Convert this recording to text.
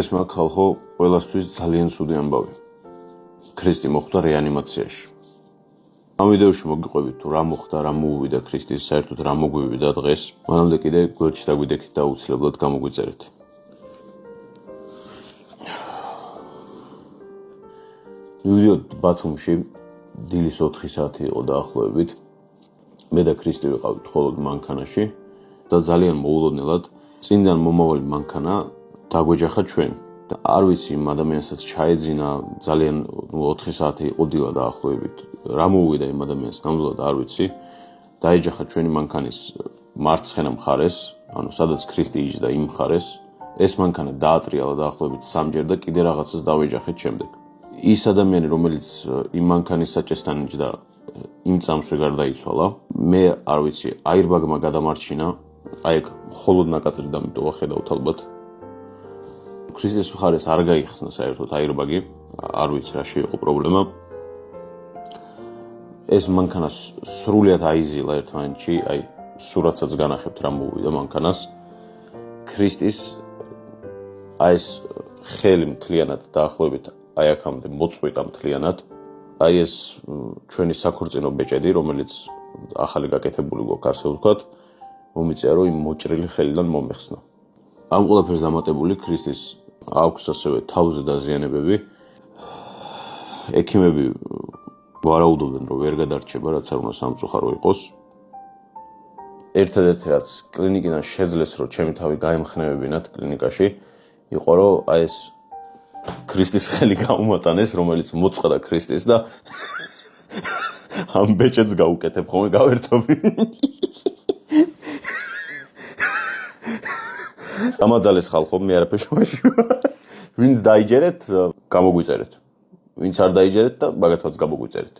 ეს მაგ ხალხო ყველასთვის ძალიან ცუდი ამბავი. ქრისტე მოხვდა რეანიმაციაში. ამ ვიდეოში მოგიყვებით თუ რა მოხდა, რა მოუვიდა ქრისტეს, საერთოდ რა მოგვივიდა დღეს. მანამდე კიდე გვერდში დაგვიდექით და აუცილებლად გამოგვიწერეთ. მივიდიოთ ბათუმში, დილის 4 საათი იყო დაახლოებით. მე და ქრისტე ვიყავით მხოლოდ მანქანაში და ძალიან მოულოდნელად წინდან მომავალი მანქანა დაგვეჯახა ჩვენ. არ ვიცი იმ ადამიანსაც ჩაეძინა ძალიან 4 საათი იყო დილა დაახლოებით. რა მოუვიდა იმ ადამიანს ნამდვილად არ ვიცი. დაეჯახა ჩვენი მანქანის მარცხენა მხარეს, ანუ სადაც ქრისტე იჯდა იმ მხარეს. ეს მანქანა დაატრიალა დაახლოებით 3 და კიდე რაღაცას დავეჯახეთ შემდეგ. ის ადამიანი, რომელიც იმ მანქანის საჭესთან იჯდა, იმ წამსვე გარდაიცვალა. მე არ ვიცი, აირბაგმა გადამარჩინა, აი ეგ მხოლოდ ნაკაწრი დამიტოვა, ხედავთ ალბათ. ქრისტეს მხარეს არ გაიხსნა საერთოდ აირბაგი, არ ვიცი რაში იყო პრობლემა. ეს მანქანა სრულიად აიზილა ერთმანეთში, აი სურათსაც განახებთ რა მოუვიდა მანქანას. ქრისტის აი ეს ხელი მთლიანად დაახლოებით აი აქამდე მოწყვიტა მთლიანად. აი ეს ჩვენი საქორწინო ბეჭედი, რომელიც ახალი გაკეთებული გვაქვს, ასე ვთქვათ, მომიწია რომ იმ მოჭრილი ხელიდან მომეხსნა. ამ ყველაფერს დამატებული ქრისტეს აქვს ასევე თავზე დაზიანებები. ექიმები ვარაუდობდნენ რომ ვერ გადარჩება, რაც არ უნდა სამწუხარო იყოს. ერთადერთი რაც კლინიკიდან შეძლეს რომ ჩემი თავი გაემხნევებინათ კლინიკაში, იყო რომ აი ეს ქრისტეს ხელი გაუმატანეს, რომელიც მოწყდა ქრისტეს და ამ ბეჭედს გაუკეთებ ხოლმე გავერთობი. ამაძალეს ხალხო, მე არაფერს შევაშვა. ვინც დაიჯერეთ, გამოგვიწერეთ. ვინც არ დაიჯერეთ და მაგათაც გამოგვიწერეთ.